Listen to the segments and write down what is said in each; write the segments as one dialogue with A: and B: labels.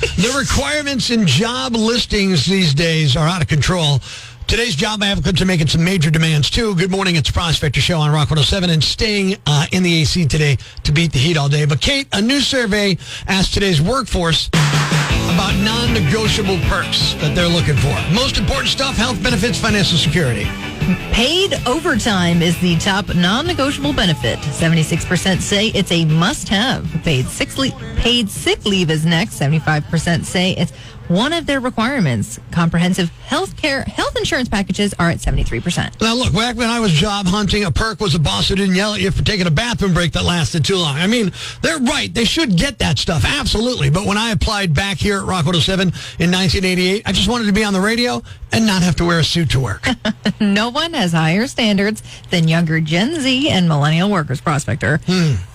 A: The requirements in job listings these days are out of control. Today's job advocates are making some major demands, too. Good morning. It's Prospector Show on Rock 107 and staying in the AC today to beat the heat all day. But, Kate, a new survey asked today's workforce about non-negotiable perks that they're looking for. Most important stuff, health benefits, financial security.
B: Paid overtime is the top non-negotiable benefit. 76% say it's a must-have. Paid sick leave is next. 75% say it's one of their requirements. Comprehensive health insurance packages are at 73%.
A: Now, look, back when I was job hunting, a perk was a boss who didn't yell at you for taking a bathroom break that lasted too long. I mean, they're right. They should get that stuff. Absolutely. But when I applied back here at Rock 107 in 1988, I just wanted to be on the radio and not have to wear a suit to work.
B: No one has higher standards than younger Gen Z and millennial workers, Prospector.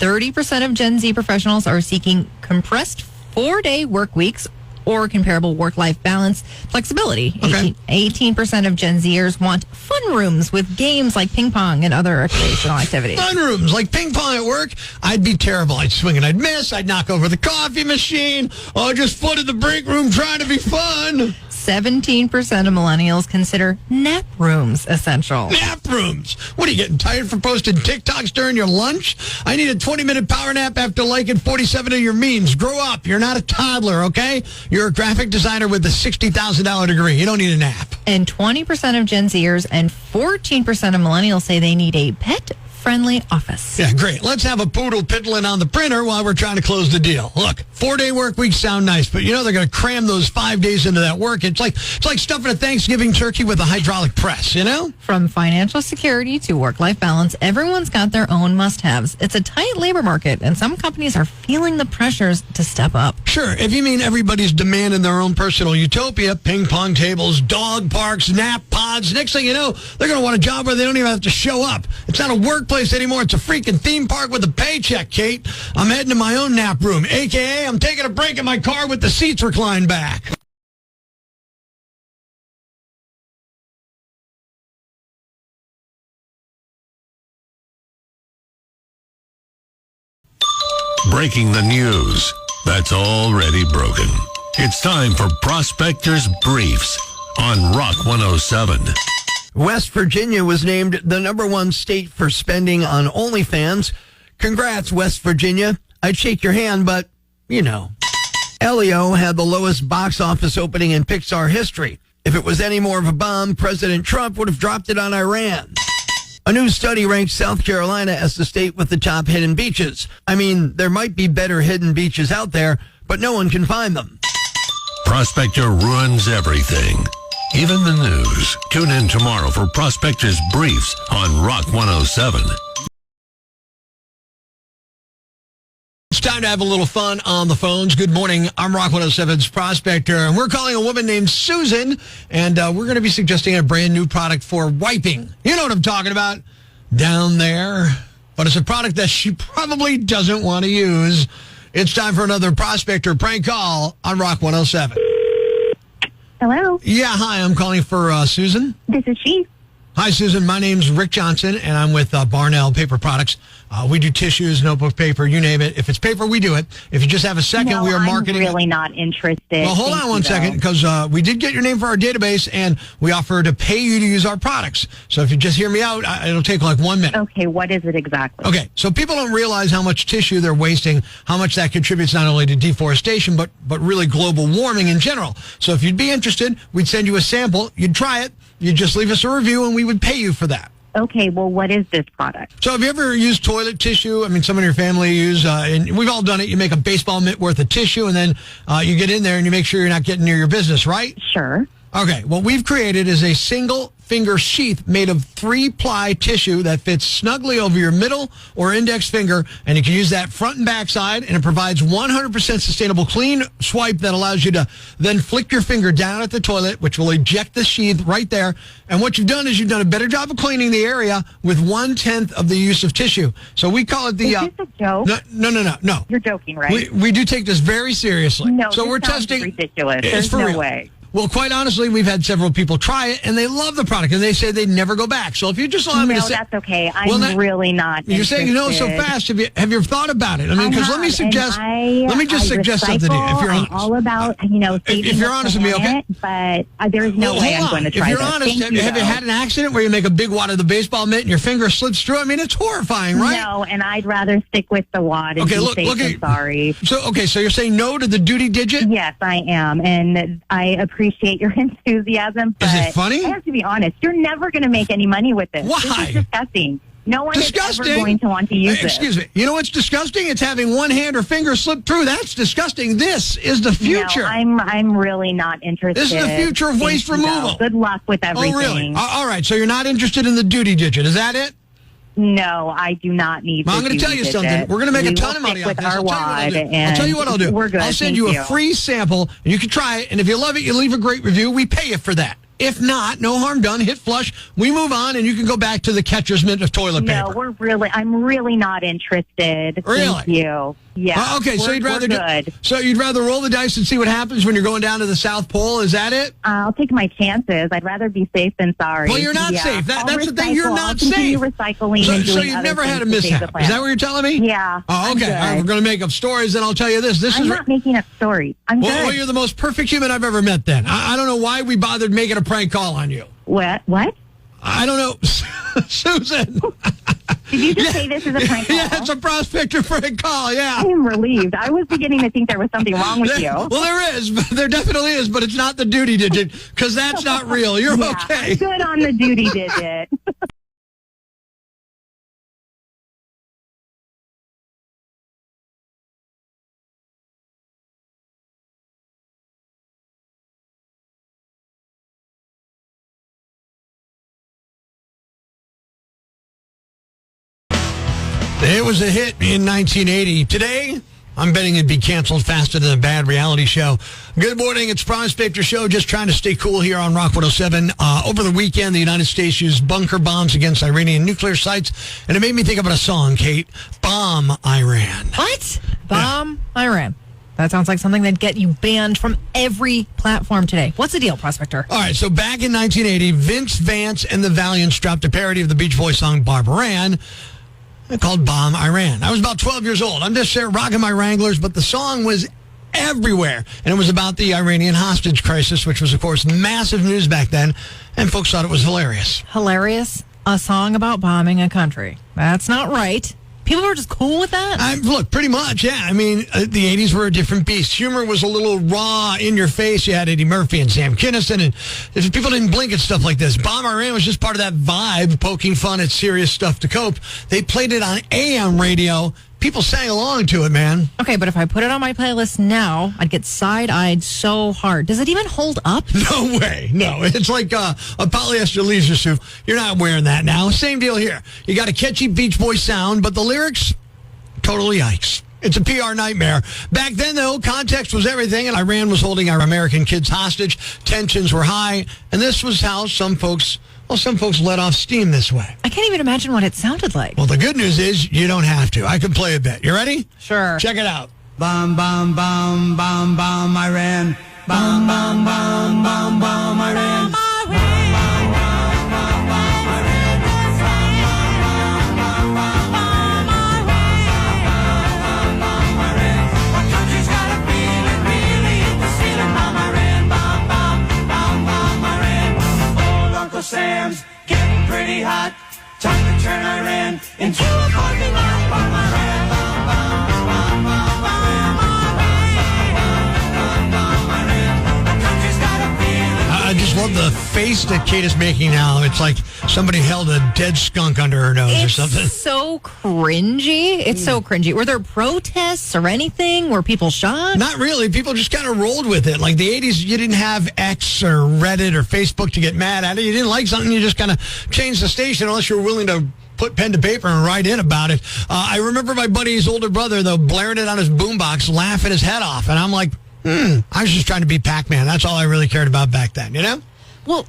B: 30% of Gen Z professionals are seeking compressed 4-day work weeks or comparable work-life balance flexibility.
A: Okay.
B: 18% of Gen Zers want fun rooms with games like ping pong and other recreational activities.
A: Fun rooms like ping pong at work? I'd be terrible. I'd swing and I'd miss. I'd knock over the coffee machine. Oh, just flooded the break room trying to be fun.
B: 17% of millennials consider nap rooms essential.
A: Nap rooms? What are you getting tired from posting TikToks during your lunch? I need a 20-minute power nap after liking 47 of your memes. Grow up. You're not a toddler, okay? You're a graphic designer with a $60,000 degree. You don't need a nap.
B: And 20% of Gen Zers and 14% of millennials say they need a pet-friendly office.
A: Yeah, great. Let's have a poodle piddling on the printer while we're trying to close the deal. Look, 4-day work weeks sound nice, but you know they're going to cram those 5 days into that work. It's like stuffing a Thanksgiving turkey with a hydraulic press, you know?
B: From financial security to work-life balance, everyone's got their own must-haves. It's a tight labor market, and some companies are feeling the pressures to step up.
A: Sure, if you mean everybody's demanding their own personal utopia, ping pong tables, dog parks, nap pods, next thing you know, they're going to want a job where they don't even have to show up. It's not a workplace anymore. It's a freaking theme park with a paycheck, Kate. I'm heading to my own nap room, a.k.a. I'm taking a break in my car with the seats reclined back.
C: Breaking the news that's already broken. It's time for Prospector's Briefs on Rock 107.
A: West Virginia was named the #1 state for spending on OnlyFans. Congrats, West Virginia. I'd shake your hand, but, you know. Elio had the lowest box office opening in Pixar history. If it was any more of a bomb, President Trump would have dropped it on Iran. A new study ranks South Carolina as the state with the top hidden beaches. I mean, there might be better hidden beaches out there, but no one can find them.
C: Prospector ruins everything, even the news. Tune in tomorrow for Prospector's Briefs on Rock 107.
A: It's time to have a little fun on the phones. Good morning. I'm Rock 107's Prospector, and we're calling a woman named Susan, and we're going to be suggesting a brand new product for wiping. You know what I'm talking about down there. But it's a product that she probably doesn't want to use. It's time for another Prospector prank call on Rock 107.
D: Hello.
A: Yeah, hi. I'm calling for Susan.
D: This is she.
A: Hi, Susan. My name's Rick Johnson, and I'm with Barnell Paper Products. We do tissues, notebook paper, you name it. If it's paper, we do it. If you just have a second,
D: No,
A: we are marketing.
D: I'm really not interested.
A: Well, hold on one second, because we did get your name for our database, and we offer to pay you to use our products. So if you just hear me out, it'll take like 1 minute.
D: Okay, what is it exactly?
A: Okay, so people don't realize how much tissue they're wasting, how much that contributes not only to deforestation, but really global warming in general. So if you'd be interested, we'd send you a sample, you'd try it, you'd just leave us a review, and we would pay you for that.
D: Okay, well, what is this product?
A: So have you ever used toilet tissue? I mean, some in your family use, and we've all done it. You make a baseball mitt worth of tissue, and then you get in there and you make sure you're not getting near your business, right?
D: Sure.
A: Okay, what we've created is a single finger sheath made of 3-ply tissue that fits snugly over your middle or index finger, and you can use that front and back side, and it provides 100% sustainable clean swipe that allows you to then flick your finger down at the toilet, which will eject the sheath right there. And what you've done is you've done a better job of cleaning the area with 1/10 of the use of tissue. So we call it the...
D: Is this a joke?
A: No.
D: You're joking, right?
A: We do take this very seriously.
D: No,
A: so
D: this
A: we're
D: sounds
A: testing.
D: ridiculous.
A: It's
D: There's
A: for
D: no
A: real.
D: way.
A: Well, quite honestly, we've had several people try it, and they love the product, and they say they'd never go back. So if you just allow me to say...
D: No, that's okay. I'm really not
A: You're
D: interested.
A: saying no so fast. Have you thought about it? I mean, because let me suggest something to you, if you're honest.
D: I'm all about, saving
A: if you're honest with me, okay?
D: But there's no way I'm going to try
A: If you're
D: this.
A: honest, have you had an accident where you make a big wad of the baseball mitt and your finger slips through? I mean, it's horrifying, right?
D: No, and I'd rather stick with the wad and be safe than sorry.
A: So you're saying no to the duty digit?
D: Yes, I am, and I appreciate your enthusiasm, but
A: is it funny?
D: I have to be honest, you're never going to make any money with this.
A: Why?
D: This is disgusting. No one is ever
A: Disgusting.
D: going to want to use it.
A: Excuse me. You know what's disgusting? It's having one hand or finger slip through. That's disgusting. This is the future.
D: No, I'm really not interested.
A: This is the future of waste removal.
D: Good luck with everything.
A: Oh, really? All right. So you're not interested in the duty digit. Is that it?
D: No, I do not need
A: I'm going to tell you something. We're going to make a ton of money off this. I'll tell you what I'll do.
D: We're good.
A: I'll send you a free sample, and you can try it. And if you love it, you leave a great review. We pay you for that. If not, no harm done. Hit flush. We move on, and you can go back to the catcher's mitt of toilet paper.
D: No, I'm really not interested.
A: Really?
D: Thank you. Yeah.
A: Okay, so you'd rather roll the dice and see what happens when you're going down to the South Pole. Is that it?
D: I'll take my chances. I'd rather be safe than sorry.
A: Well, you're not safe. That's the thing. You're not
D: safe.
A: Recycling. So you've never had a mishap. Is that what you're telling me?
D: Yeah.
A: Oh, okay. All right, we're going to make up stories, and I'll tell you this.
D: I'm not making up stories. I'm good.
A: Well, you're the most perfect human I've ever met. Then I don't know why we bothered making a prank call on you.
D: What?
A: I don't know, Susan.
D: Did you just say this is a prank call?
A: Yeah, it's a Prospector prank call, yeah.
D: I am relieved. I was beginning to think there was something wrong with you.
A: Well, there is. There definitely is, but it's not the duty digit, because that's not real. You're okay.
D: I'm good on the duty digit.
A: It was a hit in 1980. Today, I'm betting it'd be canceled faster than a bad reality show. Good morning. It's Prospector Show. Just trying to stay cool here on Rock 107. Over the weekend, the United States used bunker bombs against Iranian nuclear sites, and it made me think about a song, Kate. Bomb Iran.
B: What? Bomb Iran. That sounds like something that'd get you banned from every platform today. What's the deal, Prospector?
A: All right, so back in 1980, Vince Vance and the Valiants dropped a parody of the Beach Boys song Barbaran, called Bomb Iran. I was about 12 years old. I'm just there rocking my Wranglers, but the song was everywhere. And it was about the Iranian hostage crisis, which was, of course, massive news back then. And folks thought it was hilarious.
B: Hilarious? A song about bombing a country. That's not right. People were just cool with that?
A: Look, pretty much, yeah. I mean, the 80s were a different beast. Humor was a little raw, in your face. You had Eddie Murphy and Sam Kinison, and people didn't blink at stuff like this. Bomb Iran was just part of that vibe, poking fun at serious stuff to cope. They played it on AM radio. People sang along to it, man.
B: Okay, but if I put it on my playlist now, I'd get side-eyed so hard. Does it even hold up?
A: No way. No, it's like a polyester leisure suit. You're not wearing that now. Same deal here. You got a catchy Beach Boys sound, but the lyrics, totally yikes. It's a PR nightmare. Back then, though, context was everything, and Iran was holding our American kids hostage. Tensions were high, and this was how some folks let off steam this way.
B: I can't even imagine what it sounded like.
A: Well, the good news is you don't have to. I can play a bit. You ready?
B: Sure.
A: Check it out.
E: Bomb, bomb, bomb, bomb, bomb, Iran. Bomb, bomb, bomb, bomb, bomb, Iran. Sam's getting pretty hot. Time to turn Iran into a parking lot. Bomb Iran, bomb, bomb, bomb, bomb, Iran. The country's got a feeling.
A: I just love the face that Kate is making now. It's like somebody held a dead skunk under her nose or something.
B: It's so cringy. It's so cringy. Were there protests or anything? Were people shocked?
A: Not really. People just kind of rolled with it. Like the 80s, you didn't have X or Reddit or Facebook to get mad at it. You didn't like something, you just kind of changed the station unless you were willing to put pen to paper and write in about it. I remember my buddy's older brother, though, blaring it on his boombox, laughing his head off. And I'm like, I was just trying to be Pac-Man. That's all I really cared about back then, you know?
B: Well,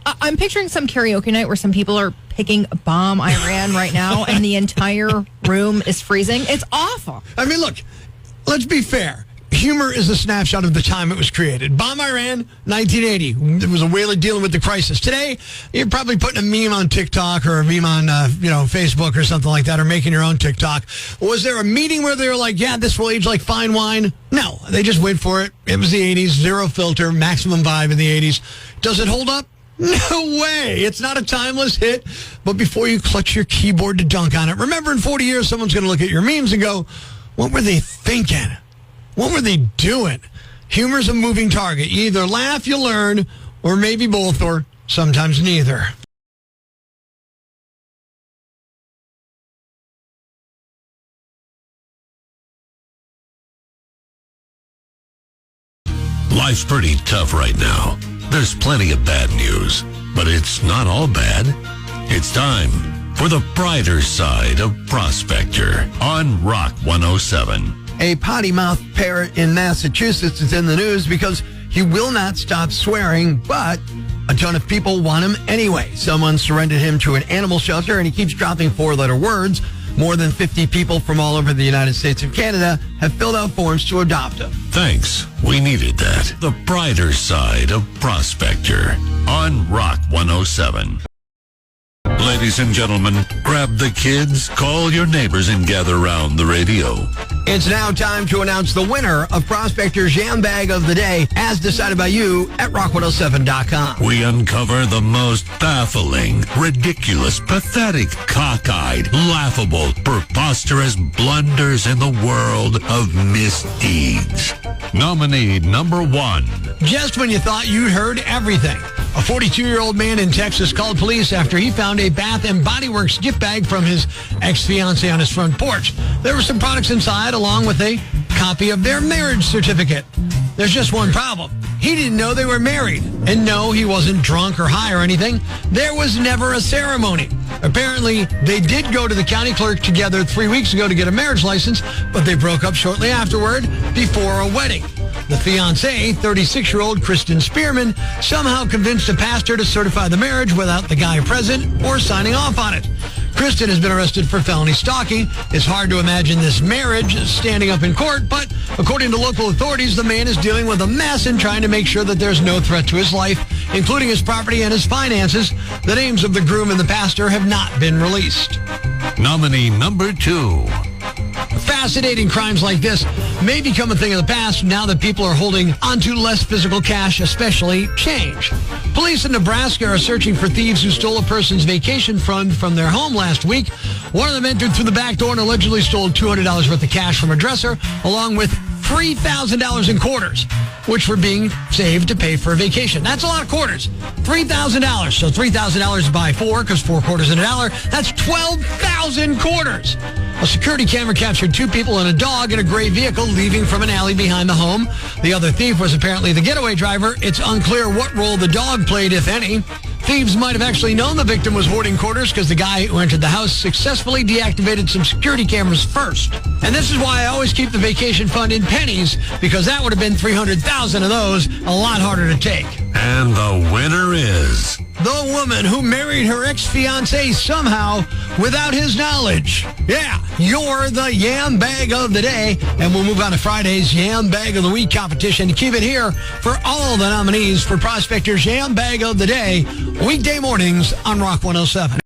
B: I'm picturing some karaoke night where some people are picking Bomb Iran right now and the entire room is freezing. It's awful.
A: I mean, look, let's be fair. humor is a snapshot of the time it was created. Bomb Iran, 1980. There was a whaler dealing with the crisis. Today, you're probably putting a meme on TikTok or a meme on, Facebook or something like that, or making your own TikTok. Was there a meeting where they were like, yeah, this will age like fine wine? No, they just went for it. It was the 80s, zero filter, maximum vibe in the 80s. Does it hold up? No way. It's not a timeless hit. But before you clutch your keyboard to dunk on it, remember in 40 years, someone's going to look at your memes and go, what were they thinking? What were they doing? Humor's a moving target. You either laugh, you learn, or maybe both, or sometimes neither.
C: Life's pretty tough right now. There's plenty of bad news, but it's not all bad. It's time for the brighter side of Prospector on Rock 107.
A: A potty-mouthed parrot in Massachusetts is in the news because he will not stop swearing, but a ton of people want him anyway. Someone surrendered him to an animal shelter, and he keeps dropping four-letter words. More than 50 people from all over the United States and Canada have filled out forms to adopt him.
C: Thanks. We needed that. The brighter side of Prospector on Rock 107. Ladies and gentlemen, grab the kids, call your neighbors, and gather around the radio.
A: It's now time to announce the winner of Prospector's Jam Bag of the Day, as decided by you at rock107.com.
C: We uncover the most baffling, ridiculous, pathetic, cockeyed, laughable, preposterous blunders in the world of misdeeds. Nominee number 1.
A: Just when you thought you'd heard everything, a 42-year-old man in Texas called police after he found a Bath and Body Works gift bag from his ex-fiancée on his front porch. There were some products inside, along with a copy of their marriage certificate. There's just one problem. He didn't know they were married. And no, he wasn't drunk or high or anything. There was never a ceremony. Apparently, they did go to the county clerk together 3 weeks ago to get a marriage license, but they broke up shortly afterward before a wedding. The fiancée, 36-year-old Kristen Spearman, somehow convinced a pastor to certify the marriage without the guy present or signing off on it. Kristen has been arrested for felony stalking. It's hard to imagine this marriage standing up in court, but according to local authorities, the man is dealing with a mess and trying to make sure that there's no threat to his life, including his property and his finances. The names of the groom and the pastor have not been released.
C: Nominee number 2.
A: Fascinating crimes like this may become a thing of the past now that people are holding onto less physical cash, especially change. Police in Nebraska are searching for thieves who stole a person's vacation fund from their home last week. One of them entered through the back door and allegedly stole $200 worth of cash from a dresser, along with $3,000 in quarters, which were being saved to pay for a vacation. That's a lot of quarters. $3,000. So $3,000 by 4, because 4 quarters in $1. That's 12,000 quarters. A security camera captured 2 people and a dog in a gray vehicle leaving from an alley behind the home. The other thief was apparently the getaway driver. It's unclear what role the dog played, if any. Thieves might have actually known the victim was hoarding quarters because the guy who entered the house successfully deactivated some security cameras first. And this is why I always keep the vacation fund in pennies, because that would have been 300,000 of those, a lot harder to take.
C: And the winner is
A: the woman who married her ex-fiancé somehow without his knowledge. Yeah, you're the Yam Bag of the Day. And we'll move on to Friday's Yam Bag of the Week competition. Keep it here for all the nominees for Prospector's Yam Bag of the Day, weekday mornings on Rock 107.